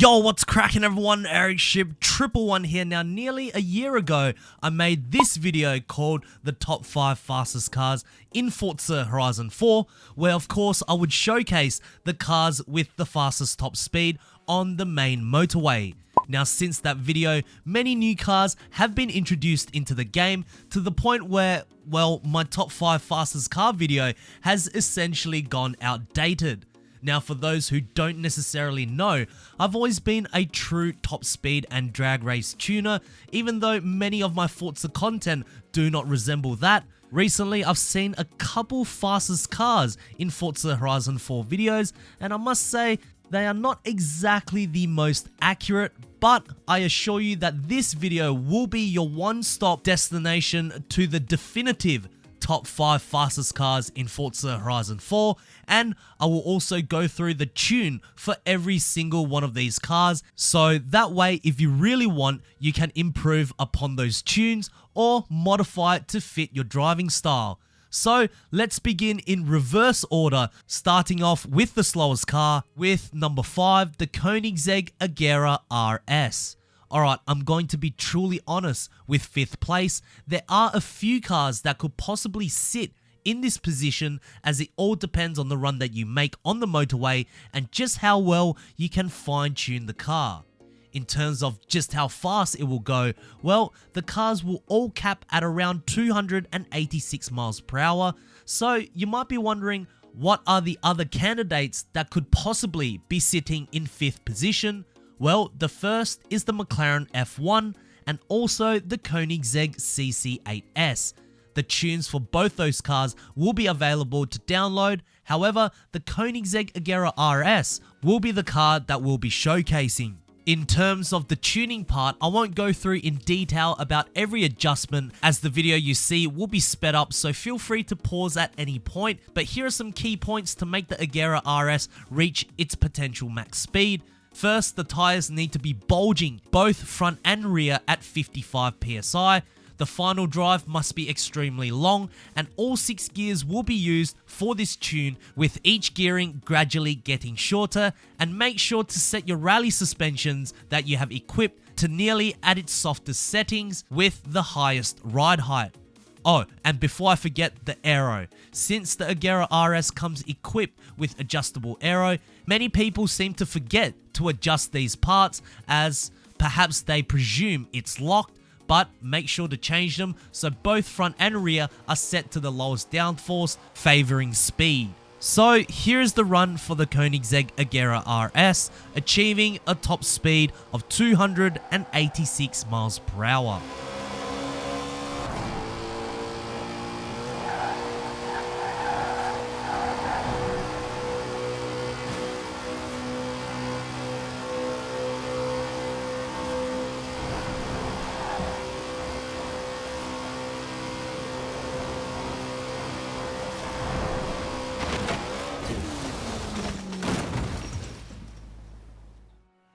Yo, what's cracking everyone? Ericship 111 here. Now, nearly a year ago, I made this video called the top 5 fastest cars in Forza Horizon 4, where of course I would showcase the cars with the fastest top speed on the main motorway. Now, since that video, many new cars have been introduced into the game to the point where, well, my top 5 fastest car video has essentially gone outdated. Now, for those who don't necessarily know, I've always been a true top speed and drag race tuner, even though many of my Forza content do not resemble that. Recently, I've seen a couple fastest cars in Forza Horizon 4 videos, and I must say, they are not exactly the most accurate, but I assure you that this video will be your one-stop destination to the definitive top 5 fastest cars in Forza Horizon 4, and I will also go through the tune for every single one of these cars, so that way if you really want, you can improve upon those tunes or modify it to fit your driving style. So let's begin in reverse order, starting off with the slowest car with number 5, the Koenigsegg Agera RS. Alright, I'm going to be truly honest with 5th place. There are a few cars that could possibly sit in this position, as it all depends on the run that you make on the motorway and just how well you can fine tune the car. In terms of just how fast it will go, well, the cars will all cap at around 286 miles per hour. So you might be wondering, what are the other candidates that could possibly be sitting in 5th position? Well, the first is the McLaren F1 and also the Koenigsegg CC8S. The tunes for both those cars will be available to download. However, the Koenigsegg Agera RS will be the car that we'll be showcasing. In terms of the tuning part, I won't go through in detail about every adjustment, as the video you see will be sped up, so feel free to pause at any point. But here are some key points to make the Agera RS reach its potential max speed. First, the tyres need to be bulging, both front and rear at 55 psi. The final drive must be extremely long, and all 6 gears will be used for this tune, with each gearing gradually getting shorter. And make sure to set your rally suspensions that you have equipped to nearly at its softest settings with the highest ride height. Oh, and before I forget, the aero. Since the Agera RS comes equipped with adjustable aero, many people seem to forget to adjust these parts, as perhaps they presume it's locked, but make sure to change them so both front and rear are set to the lowest downforce, favoring speed. So here's the run for the Koenigsegg Agera RS, achieving a top speed of 286 miles per hour.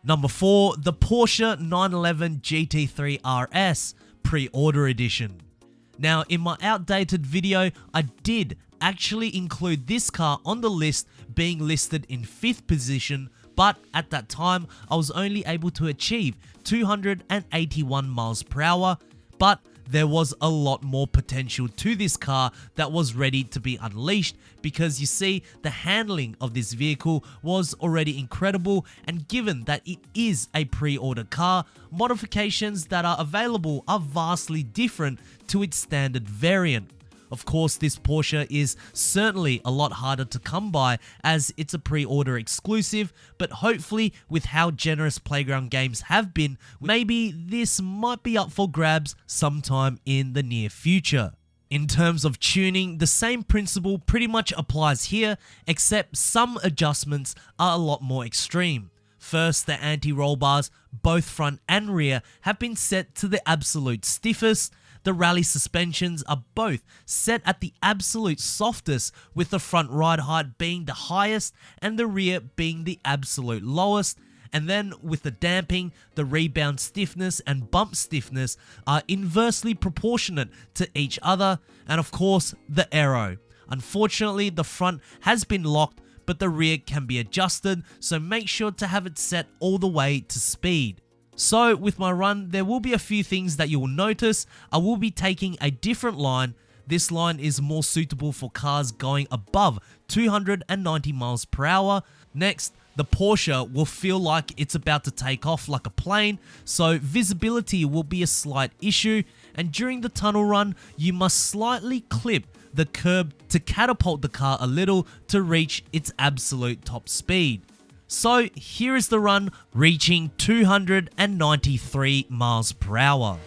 Number 4, the Porsche 911 GT3 RS Pre-Order Edition. Now, in my outdated video, I did actually include this car on the list, being listed in 5th position, but at that time, I was only able to achieve 281 miles per hour, but there was a lot more potential to this car that was ready to be unleashed, because you see, the handling of this vehicle was already incredible, and given that it is a pre-order car, modifications that are available are vastly different to its standard variant. Of course, this Porsche is certainly a lot harder to come by, as it's a pre-order exclusive, but hopefully with how generous Playground Games have been, maybe this might be up for grabs sometime in the near future. In terms of tuning, the same principle pretty much applies here, except some adjustments are a lot more extreme. First, the anti-roll bars, both front and rear, have been set to the absolute stiffest. The rally suspensions are both set at the absolute softest, with the front ride height being the highest and the rear being the absolute lowest. And then with the damping, the rebound stiffness and bump stiffness are inversely proportionate to each other. And of course, the aero. Unfortunately, the front has been locked, but the rear can be adjusted, so make sure to have it set all the way to speed. So with my run, there will be a few things that you will notice. I will be taking a different line. This line is more suitable for cars going above 290 miles per hour. Next, the Porsche will feel like it's about to take off like a plane, so visibility will be a slight issue, and during the tunnel run, you must slightly clip the curb to catapult the car a little to reach its absolute top speed. So here is the run, reaching 293 miles per hour.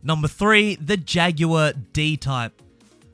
Number 3, the Jaguar D-Type.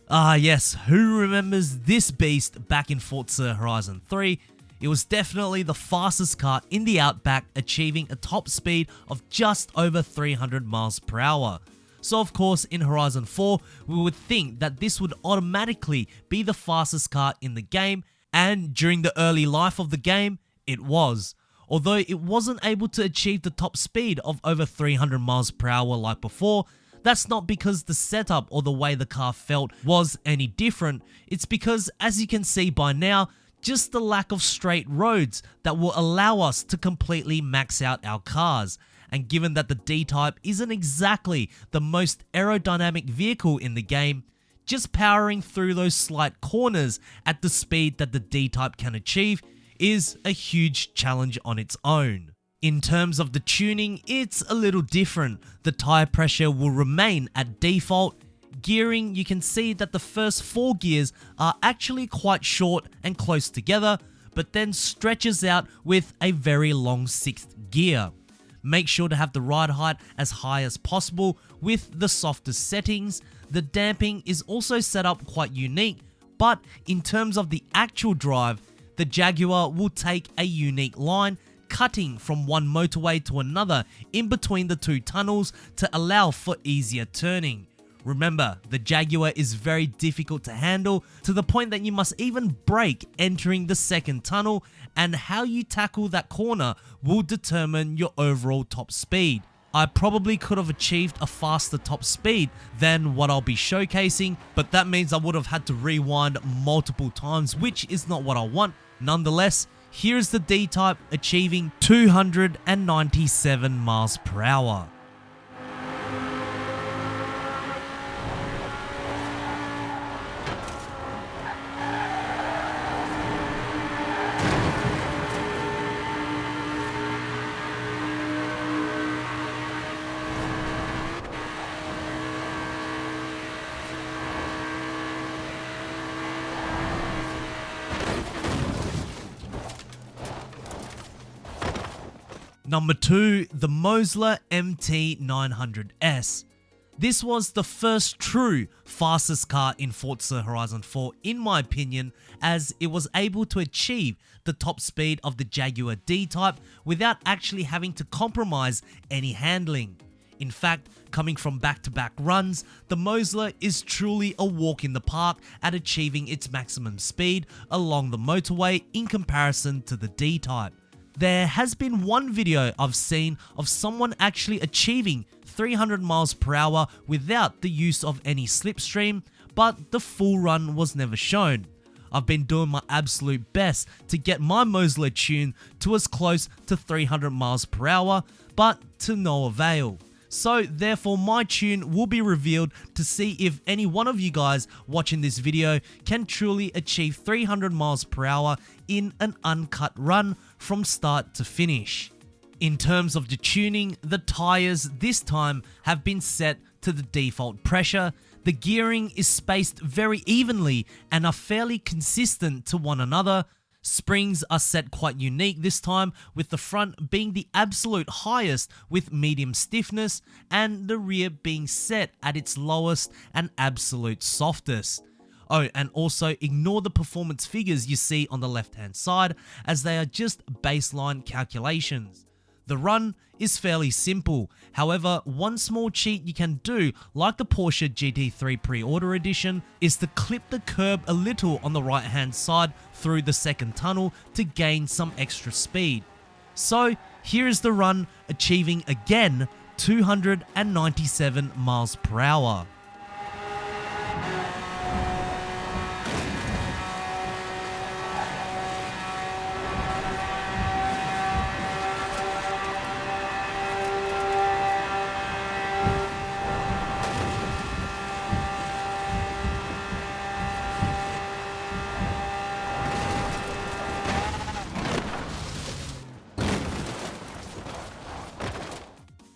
Ah yes, who remembers this beast back in Forza Horizon 3? It was definitely the fastest car in the Outback, achieving a top speed of just over 300 miles per hour. So of course in Horizon 4, we would think that this would automatically be the fastest car in the game, and during the early life of the game, it was. Although it wasn't able to achieve the top speed of over 300 miles per hour like before, that's not because the setup or the way the car felt was any different. It's because, as you can see by now, just the lack of straight roads that will allow us to completely max out our cars. And given that the D-Type isn't exactly the most aerodynamic vehicle in the game, just powering through those slight corners at the speed that the D-Type can achieve is a huge challenge on its own. In terms of the tuning, it's a little different. The tire pressure will remain at default. Gearing, you can see that the first 4 gears are actually quite short and close together, but then stretches out with a very long 6th gear. Make sure to have the ride height as high as possible with the softest settings. The damping is also set up quite unique, but in terms of the actual drive, the Jaguar will take a unique line, cutting from one motorway to another in between the 2 tunnels to allow for easier turning. Remember, the Jaguar is very difficult to handle, to the point that you must even brake entering the 2nd tunnel, and how you tackle that corner will determine your overall top speed. I probably could have achieved a faster top speed than what I'll be showcasing, but that means I would have had to rewind multiple times, which is not what I want. Nonetheless, here's the D-Type achieving 297 miles per hour. Number 2, the Mosler MT900s. This was the first true fastest car in Forza Horizon 4 in my opinion, as it was able to achieve the top speed of the Jaguar D-Type without actually having to compromise any handling. In fact, coming from back-to-back runs, the Mosler is truly a walk in the park at achieving its maximum speed along the motorway in comparison to the D-Type. There has been one video I've seen of someone actually achieving 300 miles per hour without the use of any slipstream, but the full run was never shown. I've been doing my absolute best to get my Mosler tune to as close to 300 miles per hour, but to no avail. So therefore my tune will be revealed to see if any one of you guys watching this video can truly achieve 300 miles per hour in an uncut run from start to finish. In terms of the tuning, the tires this time have been set to the default pressure. The gearing is spaced very evenly and are fairly consistent to one another. Springs are set quite unique this time, with the front being the absolute highest with medium stiffness and the rear being set at its lowest and absolute softest. Oh, and also ignore the performance figures you see on the left hand side, as they are just baseline calculations. The run is fairly simple. However, one small cheat you can do, like the Porsche GT3 Pre-Order edition, is to clip the curb a little on the right hand side through the second tunnel to gain some extra speed. So here is the run, achieving again 297 miles per hour.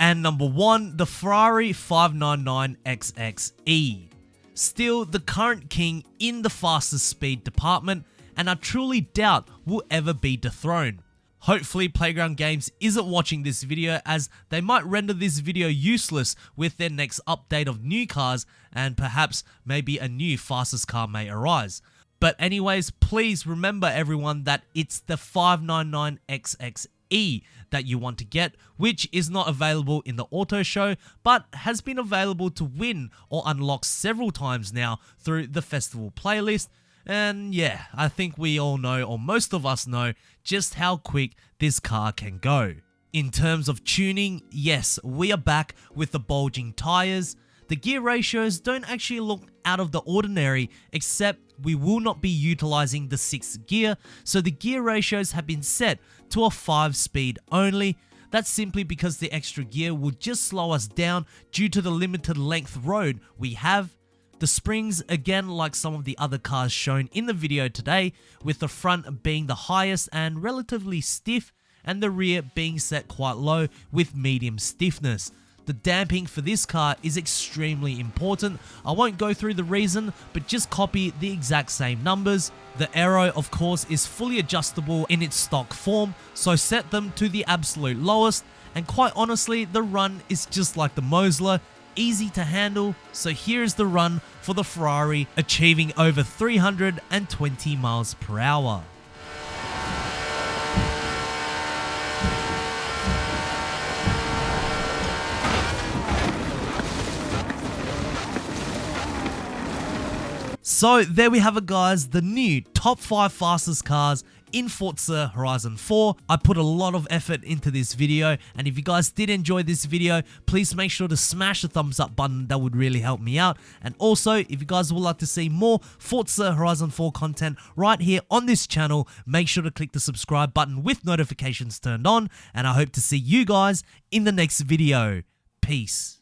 And number 1, the Ferrari 599XX-E. Still the current king in the fastest speed department, and I truly doubt will ever be dethroned. Hopefully Playground Games isn't watching this video, as they might render this video useless with their next update of new cars, and perhaps maybe a new fastest car may arise. But anyways, please remember everyone that it's the 599XX-E that you want to get, which is not available in the auto show, but has been available to win or unlock several times now through the festival playlist. And yeah, I think we all know, or most of us know, just how quick this car can go. In terms of tuning, yes, we are back with the bulging tires. The gear ratios don't actually look out of the ordinary, except we will not be utilizing the 6th gear, so the gear ratios have been set to a 5-speed only. That's simply because the extra gear will just slow us down due to the limited length road we have. The springs, again like some of the other cars shown in the video today, with the front being the highest and relatively stiff, and the rear being set quite low with medium stiffness. The damping for this car is extremely important. I won't go through the reason, but just copy the exact same numbers. The aero, of course, is fully adjustable in its stock form, so set them to the absolute lowest. And quite honestly, the run is just like the Mosler, easy to handle. So here is the run for the Ferrari, achieving over 320 miles per hour. So there we have it guys, the new top 5 fastest cars in Forza Horizon 4. I put a lot of effort into this video, and if you guys did enjoy this video, please make sure to smash the thumbs up button. That would really help me out. And also, if you guys would like to see more Forza Horizon 4 content right here on this channel, make sure to click the subscribe button with notifications turned on, and I hope to see you guys in the next video. Peace.